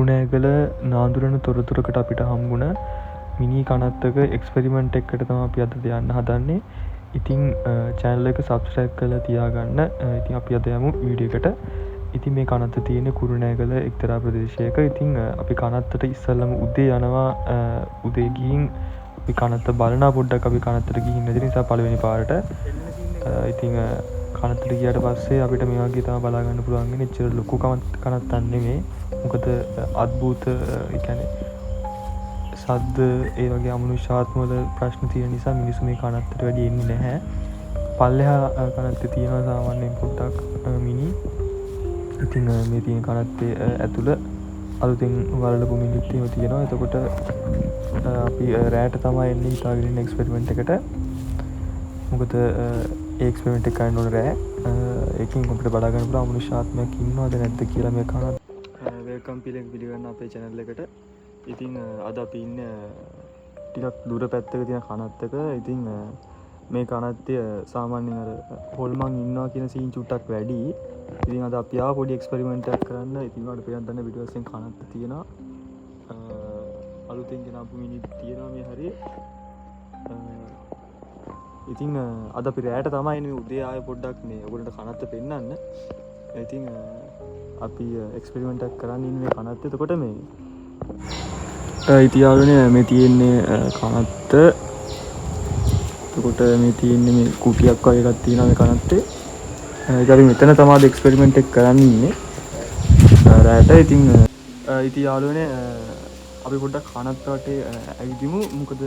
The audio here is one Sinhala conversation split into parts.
කුරුණෑගල නාඳුරන තොරතුරකට අපිට හම්බුණ මිනි කනත්තක එක්ස්පෙරිමන්ට් එකකට තමයි අපි අද යන්න හදන්නේ. ඉතින් channel එක subscribe කරලා තියාගන්න. ඉතින් අපි අද යමු වීඩියෝ එකට. ඉතින් මේ කනත්ත තියෙන කුරුණෑගල එක්තරා ප්‍රදේශයක. ඉතින් අපි කනත්තට ඉස්සෙල්ලම උදේ යනවා. උදේ ගිහින් අපි කනත්ත බලනවා පොඩ්ඩක්. අපි කනත්තට ගිහින් නැති නිසා පළවෙනි පාරට. ඉතින් කනත්තට ගියාට පස්සේ අපිට මේ වගේ තමයි බලා ගන්න පුළුවන් වෙන්නේ. එච්චර ලොකු කනත්තක් නෙමෙයි. මොකද අద్භූත ඒ කියන්නේ සද්ද ඒ වගේ අමනුෂ්‍යාත්ම වල ප්‍රශ්න තියෙන නිසා මිනිස්සු මේ කනත්තට වැඩි එන්නේ නැහැ. පල්ලෙහා කනත්තේ තියෙනවා සාමාන්‍යයෙන් පොඩ්ඩක් මිනි. ඉතින් මේ තියෙන කනත්තේ ඇතුළ අලුතෙන් වලලපු මිනිත් තියෙනවා. එතකොට අපි රෑට තමයි එන්නේ හිතාගෙන ඉන්න එක්ස්පෙරිමන්ට් එකට. මොකද ඒ එක්ස්පෙරිමන්ට් එක කරන්න ඕන රෑ. ඒකෙන් අපිට බලා ගන්න පුළුවන් අමනුෂ්‍යාත්මයක් ඉන්නවද නැද්ද කියලා මේ කනත්. වෙල්කම් පිළිගන්න අපේ channel එකට. ඉතින් අද අපි ඉන්නේ ටිකක් දුර පැත්තක තියෙන කනත්තක. ඉතින් මේ කනත්තේ සාමාන්‍යයෙන් අර හොල්මන් ඉන්නවා කියන සීන් චුට්ටක් වැඩි. ඉතින් අද අපි ආව පොඩි එක්ස්පෙරිමන්ට් එකක් කරන්න. ඉතින් ඔයාලට පේන්න දන්න වීඩියෝ එකෙන් කනත්ත තියෙනවා. අලුතෙන් ගෙනාපු මිනිත් තියෙනවා මේ හරිය. ඉතින් අද අපි රෑට තමයි මේ උදේ ආයේ පොඩ්ඩක් මේ ඔයගොල්ලන්ට කනත්ත පෙන්නන්න. ඉතින් අපි එක්ස්පෙරිමන්ට් එකක් කරන්න ඉන්නේ මේ කනත්ත. එතකොට මේ ඉතියාලනේ මේ තියෙන්නේ කනත්ත. එතකොට මේ තියෙන්නේ මේ කුටියක් වගේ එකක් තියෙනවා මේ කනත්තේ. ඉතින් මෙතන තමයි එක්ස්පෙරිමන්ට් එක කරන්න ඉන්නේ රෑට. ඉතින් යාළුවනේ අපි පොඩ්ඩක් කනත්ත වටේ ඇවිදිමු. මොකද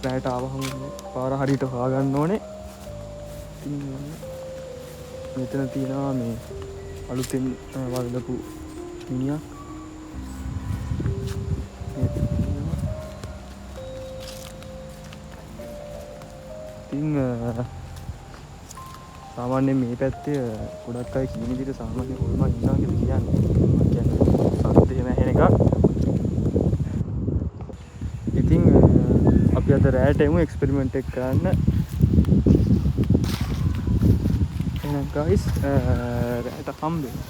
රෑට ආවහම පාර හරියට හොයාගන්න ඕනේ. ඉතින් මෙතන තියෙනවා මේ අලුතෙන් වලදපු මිනිහක්. ඉතින් සාමාන්‍යයෙන් මේ පැත්තේ ගොඩක් අය කියන විදිහට සාමාන්‍ය හොල්මන් ඉන්නවා කියලා කියන්නේ. සද්ද එහෙම ඇහෙන එකක්. ඉතින් අපි අද රෑට එමු එක්ස්පෙරිමන්ට් එක කරන්න. එහෙනම් guys රෑට හම්බෙමු.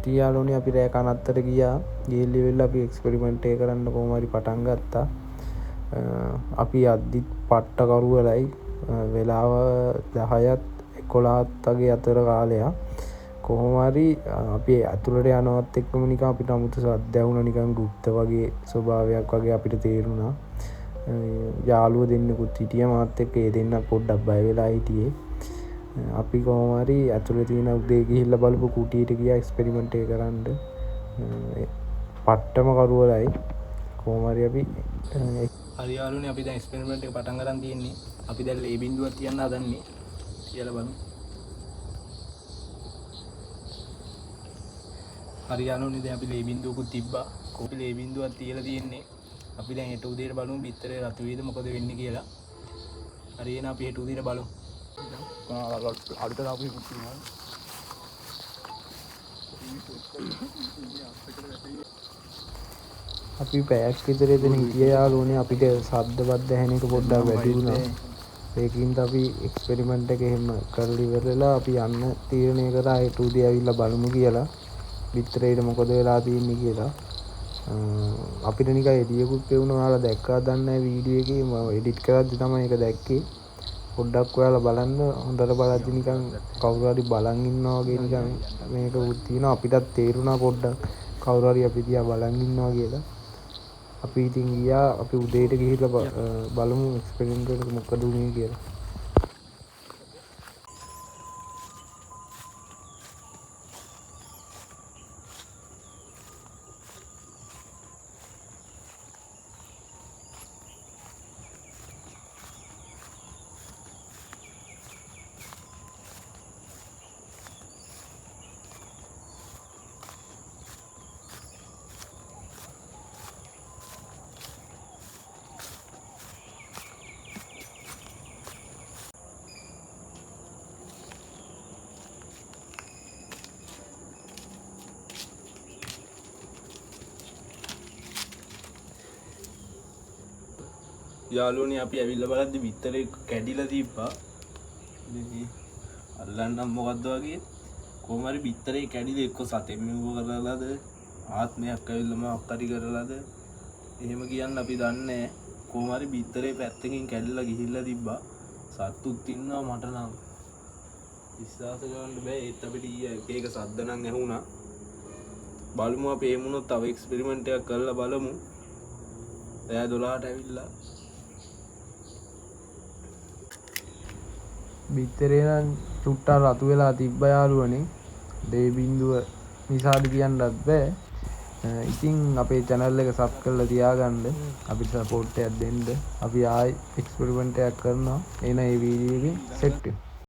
තියාලෝනේ අපි රෑ කනත්තට ගියා. ගිහිල්ලි වෙලා අපි එක්ස්පෙරිමන්ට් එක කරන්න කොහොම හරි පටන් ගත්තා. අපි අද්දිත් පට්ට කරුවලයි වෙලාව 10ත් 11ත් වගේ අතර කාලයක්. කොහොම හරි අපි ඇතුළට යනවත් එක්කම නිකන් අපිට 아무ත සද්ද ඇහුණා. නිකන් ගුප්ත වගේ ස්වභාවයක් වගේ අපිට තේරුණා. යාළුවෝ දෙන්නෙකුත් හිටියා මාත් එක්ක. ඒ දෙන්න පොඩ්ඩක් බය වෙලා හිටියේ. අපි කොහොම හරි ඇතුළේ තියෙන උදේ ගිහිල්ලා බලපු කුටියට ගියා එක්ස්පෙරිමන්ට් එක කරන්න. පට්ටම කරුවලයි කොහොම හරි අපි හරි යාළුවනේ අපි දැන් එක්ස්පෙරිමන්ට් එක පටන් ගන්න තියෙන්නේ. අපි දැන් ලේ බිඳුවක් තියන්න හදන්නේ. කියලා බලමු. හරි යාළුවනේ දැන් අපි ලේ බිඳුවකුත් තිබ්බා. කොහොමද ලේ බිඳුවක් තියලා තියෙන්නේ. අපි දැන් හෙට උදේට බලමු බිත්තරේ රතු වේද මොකද වෙන්නේ කියලා. හරි එහෙනම් අපි හෙට උදේට බලමු. අලුත දාපු එකක් තියෙනවා. අපි පැයක් විතර එතන හිටිය යාළුවනේ. අපිට ශබ්ද බද්ද ඇහෙන එක පොඩ්ඩක් වැඩි වුණා. ඒකින්ද අපි එක්ස්පෙරිමන්ට් එක එහෙම කරලි ඉවරලා අපි යන්න තීරණය කරා හෙට උදේ ඇවිල්ලා බලමු කියලා. පිටරේට මොකද වෙලා තියෙන්නේ කියලා. අපිට නිකන් එළියකුත් පෙවුණා. ඔයාලා දැක්කා දන්නේ නැහැ වීඩියෝ එකේ. මම එඩිට් කරද්දි තමයි ඒක දැක්කේ. පොඩ්ඩක් ඔයාලා බලන්න. හොඳට බලද්දි නිකන් කවුරු හරි බලන් ඉන්නවා වගේ නිකන් මේක තියෙනවා. අපිටත් තේරුණා පොඩ්ඩක් කවුරු හරි අපි දිහා බලන් ඉන්නවා කියලා. අපි ඉතින් ගියා. අපි උදේට ගිහිල්ලා බලමු එක්ස්පෙරිමන්ට් එක මොකද වුනේ කියලා. යාළුවනේ අපි ඇවිල්ලා බලද්දි බිත්තරේ කැඩිලා තිබ්බා. ඉතින් අල්ලන්නම් මොකද්ද වගේ. කොහොම හරි බිත්තරේ කැඩිලා එක්ක සතෙන් මෙව කරලාද ආත්මයක් ඇවිල්ලම අක්කරි කරලාද එහෙම කියන්න අපි දන්නේ කොහොමරි බිත්තරේ පැත්තකින් කැඩලා ගිහිල්ලා තිබ්බා සත්තුත් ඉන්නවා මට නම් විශ්වාස කරන්න බෑ ඒත් අපිට එක එක සද්ද නම් ඇහුණා බලමු අපි එමුණොත් තව එක්ස්පෙරිමන්ට් එකක් කරලා බලමු එයා 12ට ඇවිල්ලා බිත්තරේ නම් චුට්ටක් රතු වෙලා තිබ්බ යාළුවනේ දේ බින්දුව නිසාද කියන්නත් බෑ ඉතින් අපේ channel එක sub කරලා තියාගන්න අපිට support එකක් දෙන්න අපි ආයි එක්ස්පෙරිමන්ට් එකක් කරනවා එන මේ වීඩියෝ එකෙන් සෙට් වෙමු